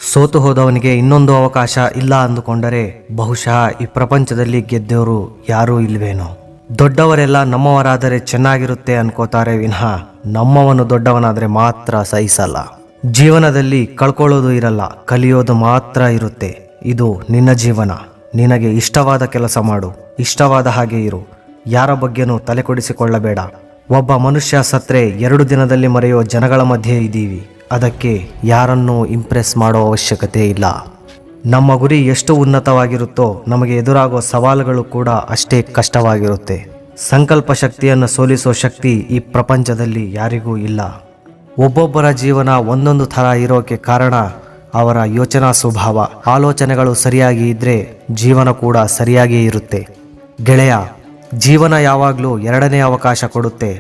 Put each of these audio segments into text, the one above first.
ಸೋತು ಹೋದವನಿಗೆ ಇನ್ನೊಂದು ಅವಕಾಶ ಇಲ್ಲ ಅಂದುಕೊಂಡರೆ ಬಹುಶಃ ಈ ಪ್ರಪಂಚದಲ್ಲಿ ಗೆದ್ದವರು ಯಾರೂ ಇಲ್ವೇನೋ. ದೊಡ್ಡವರೆಲ್ಲ ನಮ್ಮವರಾದರೆ ಚೆನ್ನಾಗಿರುತ್ತೆ ಅನ್ಕೋತಾರೆ ವಿನಃ ನಮ್ಮವನು ದೊಡ್ಡವನಾದರೆ ಮಾತ್ರ ಸಹಿಸಲ್ಲ. ಜೀವನದಲ್ಲಿ ಕಳ್ಕೊಳ್ಳೋದು ಇರಲ್ಲ, ಕಲಿಯೋದು ಮಾತ್ರ ಇರುತ್ತೆ. ಇದು ನಿನ್ನ ಜೀವನ. ನಿನಗೆ ಇಷ್ಟವಾದ ಕೆಲಸ ಮಾಡು, ಇಷ್ಟವಾದ ಹಾಗೆ ಇರು. ಯಾರ ಬಗ್ಗೆನೂ ತಲೆ ಕೊಡಿಸಿಕೊಳ್ಳಬೇಡ. ಒಬ್ಬ ಮನುಷ್ಯ ಸತ್ರೆ 2 ದಿನದಲ್ಲಿ ಮರೆಯೋ ಜನಗಳ ಮಧ್ಯೆ ಇದ್ದೀವಿ. ಅದಕ್ಕೆ ಯಾರನ್ನೂ ಇಂಪ್ರೆಸ್ ಮಾಡೋ ಅವಶ್ಯಕತೆ ಇಲ್ಲ. ನಮ್ಮ ಗುರಿ ಎಷ್ಟು ಉನ್ನತವಾಗಿರುತ್ತೋ ನಮಗೆ ಎದುರಾಗೋ ಸವಾಲುಗಳು ಕೂಡ ಅಷ್ಟೇ ಕಷ್ಟವಾಗಿರುತ್ತೆ. ಸಂಕಲ್ಪ ಶಕ್ತಿಯನ್ನು ಸೋಲಿಸೋ ಶಕ್ತಿ ಈ ಪ್ರಪಂಚದಲ್ಲಿ ಯಾರಿಗೂ ಇಲ್ಲ. ಒಬ್ಬೊಬ್ಬರ ಜೀವನ ಒಂದೊಂದು ಥರ ಇರೋಕೆ ಕಾರಣ ಅವರ ಯೋಚನಾ ಸ್ವಭಾವ. ಆಲೋಚನೆಗಳು ಸರಿಯಾಗಿ ಇದ್ದರೆ ಜೀವನ ಕೂಡ ಸರಿಯಾಗಿಯೇ ಇರುತ್ತೆ. ಗೆಳೆಯ, ಜೀವನ ಯಾವಾಗಲೂ 2ನೇ ಅವಕಾಶ ಕೊಡುತ್ತೆ.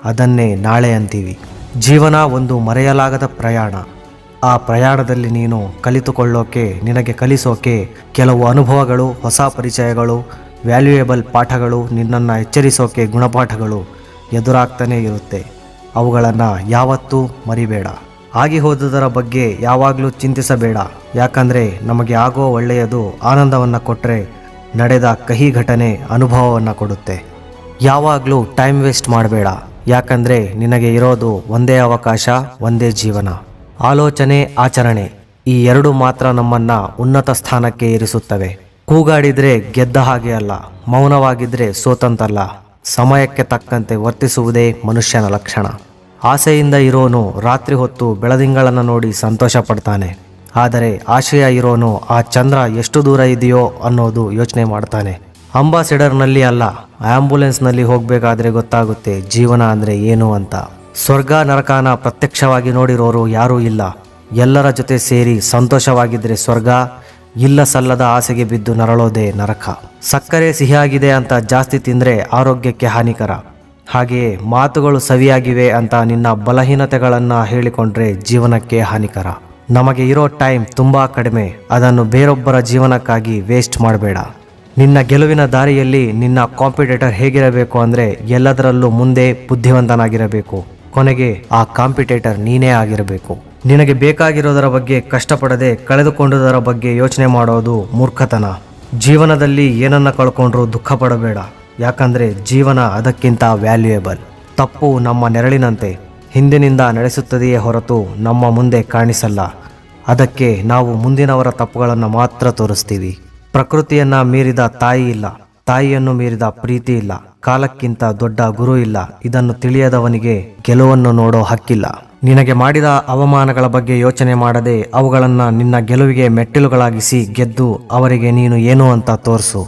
ಅದನ್ನೇ ನಾಳೆ ಅಂತೀವಿ. ಜೀವನ ಒಂದು ಮರೆಯಲಾಗದ ಪ್ರಯಾಣ. ಆ ಪ್ರಯಾಣದಲ್ಲಿ ನೀನು ಕಲಿತುಕೊಳ್ಳೋಕೆ, ನಿನಗೆ ಕಲಿಸೋಕೆ ಕೆಲವು ಅನುಭವಗಳು, ಹೊಸ ಪರಿಚಯಗಳು, ವ್ಯಾಲ್ಯೂಯೇಬಲ್ ಪಾಠಗಳು, ನಿನ್ನನ್ನು ಎಚ್ಚರಿಸೋಕೆ ಗುಣಪಾಠಗಳು ಎದುರಾಗ್ತಾನೇ ಇರುತ್ತೆ. ಅವುಗಳನ್ನು ಯಾವತ್ತೂ ಮರಿಬೇಡ. ಆಗಿ ಹೋದುದರ ಬಗ್ಗೆ ಯಾವಾಗಲೂ ಚಿಂತಿಸಬೇಡ. ಯಾಕಂದರೆ ನಮಗೆ ಆಗೋ ಒಳ್ಳೆಯದು ಆನಂದವನ್ನು ಕೊಟ್ಟರೆ, ನಡೆದ ಕಹಿ ಘಟನೆ ಅನುಭವವನ್ನು ಕೊಡುತ್ತೆ. ಯಾವಾಗಲೂ ಟೈಮ್ ವೇಸ್ಟ್ ಮಾಡಬೇಡ. ಯಾಕಂದರೆ ನಿನಗೆ ಇರೋದು ಒಂದೇ ಅವಕಾಶ, ಒಂದೇ ಜೀವನ. ಆಲೋಚನೆ, ಆಚರಣೆ ಈ 2 ಮಾತ್ರ ನಮ್ಮನ್ನು ಉನ್ನತ ಸ್ಥಾನಕ್ಕೆ ಏರಿಸುತ್ತವೆ. ಕೂಗಾಡಿದರೆ ಗೆದ್ದ ಹಾಗೆ ಅಲ್ಲ, ಮೌನವಾಗಿದ್ದರೆ ಸೋತಂತಲ್ಲ. ಸಮಯಕ್ಕೆ ತಕ್ಕಂತೆ ವರ್ತಿಸುವುದೇ ಮನುಷ್ಯನ ಲಕ್ಷಣ. ಆಸೆಯಿಂದ ಇರೋನು ರಾತ್ರಿ ಹೊತ್ತು ಬೆಳದಿಂಗಳನ್ನು ನೋಡಿ ಸಂತೋಷ ಪಡ್ತಾನೆ. ಆದರೆ ಆಶಯ ಇರೋನು ಆ ಚಂದ್ರ ಎಷ್ಟು ದೂರ ಇದೆಯೋ ಅನ್ನೋದು ಯೋಚನೆ ಮಾಡ್ತಾನೆ. ಅಂಬಾಸಿಡರ್ನಲ್ಲಿ ಅಲ್ಲ, ಆಂಬ್ಯುಲೆನ್ಸ್ನಲ್ಲಿ ಹೋಗಬೇಕಾದ್ರೆ ಗೊತ್ತಾಗುತ್ತೆ ಜೀವನ ಅಂದರೆ ಏನು ಅಂತ. ಸ್ವರ್ಗ ನರಕನ ಪ್ರತ್ಯಕ್ಷವಾಗಿ ನೋಡಿರೋರು ಯಾರೂ ಇಲ್ಲ. ಎಲ್ಲರ ಜೊತೆ ಸೇರಿ ಸಂತೋಷವಾಗಿದ್ದರೆ ಸ್ವರ್ಗ, ಇಲ್ಲ ಸಲ್ಲದ ಆಸೆಗೆ ಬಿದ್ದು ನರಳೋದೇ ನರಕ. ಸಕ್ಕರೆ ಸಿಹಿಯಾಗಿದೆ ಅಂತ ಜಾಸ್ತಿ ತಿಂದರೆ ಆರೋಗ್ಯಕ್ಕೆ ಹಾನಿಕರ. ಹಾಗೆಯೇ ಮಾತುಗಳು ಸವಿಯಾಗಿವೆ ಅಂತ ನಿನ್ನ ಬಲಹೀನತೆಗಳನ್ನು ಹೇಳಿಕೊಂಡ್ರೆ ಜೀವನಕ್ಕೆ ಹಾನಿಕರ. ನಮಗೆ ಇರೋ ಟೈಮ್ ತುಂಬ ಕಡಿಮೆ. ಅದನ್ನು ಬೇರೊಬ್ಬರ ಜೀವನಕ್ಕಾಗಿ ವೇಸ್ಟ್ ಮಾಡಬೇಡ. ನಿನ್ನ ಗೆಲುವಿನ ದಾರಿಯಲ್ಲಿ ನಿನ್ನ ಕಾಂಪಿಟೇಟರ್ ಹೇಗಿರಬೇಕು ಅಂದರೆ ಎಲ್ಲದರಲ್ಲೂ ಮುಂದೆ ಬುದ್ಧಿವಂತನಾಗಿರಬೇಕು. ಕೊನೆಗೆ ಆ ಕಾಂಪಿಟೇಟರ್ ನೀನೇ ಆಗಿರಬೇಕು. ನಿನಗೆ ಬೇಕಾಗಿರೋದರ ಬಗ್ಗೆ ಕಷ್ಟಪಡದೆ ಕಳೆದುಕೊಂಡುದರ ಬಗ್ಗೆ ಯೋಚನೆ ಮಾಡೋದು ಮೂರ್ಖತನ. ಜೀವನದಲ್ಲಿ ಏನನ್ನ ಕಳ್ಕೊಂಡ್ರೂ ದುಃಖ ಪಡಬೇಡ. ಯಾಕಂದರೆ ಜೀವನ ಅದಕ್ಕಿಂತ ವ್ಯಾಲ್ಯೂಯೇಬಲ್. ತಪ್ಪು ನಮ್ಮ ನೆರಳಿನಂತೆ ಹಿಂದಿನಿಂದ ನಡೆಸುತ್ತದೆಯೇ ಹೊರತು ನಮ್ಮ ಮುಂದೆ ಕಾಣಿಸಲ್ಲ. ಅದಕ್ಕೆ ನಾವು ಮುಂದಿನವರ ತಪ್ಪುಗಳನ್ನು ಮಾತ್ರ ತೋರಿಸ್ತೀವಿ. ಪ್ರಕೃತಿಯನ್ನ ಮೀರಿದ ತಾಯಿ ಇಲ್ಲ, ತಾಯಿಯನ್ನು ಮೀರಿದ ಪ್ರೀತಿ ಇಲ್ಲ, ಕಾಲಕ್ಕಿಂತ ದೊಡ್ಡ ಗುರು ಇಲ್ಲ. ಇದನ್ನು ತಿಳಿಯದವನಿಗೆ ಗೆಲುವನ್ನು ನೋಡೋ ಹಕ್ಕಿಲ್ಲ. ನಿನಗೆ ಮಾಡಿದ ಅವಮಾನಗಳ ಬಗ್ಗೆ ಯೋಚನೆ ಮಾಡದೆ ಅವುಗಳನ್ನು ನಿನ್ನ ಗೆಲುವಿಗೆ ಮೆಟ್ಟಿಲುಗಳಾಗಿಸಿ ಗೆದ್ದು ಅವರಿಗೆ ನೀನು ಏನು ಅಂತ ತೋರಿಸು.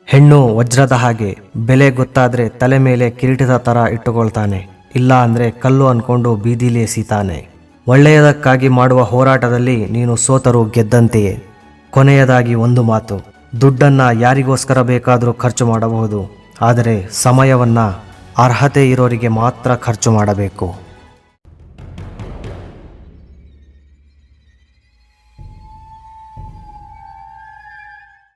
ಹೆಣ್ಣು ವಜ್ರದ ಹಾಗೆ. ಬೆಲೆ ಗೊತ್ತಾದ್ರೆ ತಲೆ ಮೇಲೆ ಕಿರೀಟದ ಥರ ಇಟ್ಟುಕೊಳ್ತಾನೆ. ಇಲ್ಲ ಅಂದರೆ ಕಲ್ಲು ಅಂದ್ಕೊಂಡು ಬೀದಿಲಿ ಎಸೀತಾನೆ. ಒಳ್ಳೆಯದಕ್ಕಾಗಿ ಮಾಡುವ ಹೋರಾಟದಲ್ಲಿ ನೀನು ಸೋತರೂ ಗೆದ್ದಂತೆಯೇ. ಕೊನೆಯದಾಗಿ ಒಂದು ಮಾತು, ದುಡ್ಡನ್ನು ಯಾರಿಗೋಸ್ಕರ ಬೇಕಾದರೂ ಖರ್ಚು ಮಾಡಬಹುದು, ಆದರೆ ಸಮಯವನ್ನು ಅರ್ಹತೆ ಇರೋರಿಗೆ ಮಾತ್ರ ಖರ್ಚು ಮಾಡಬೇಕು.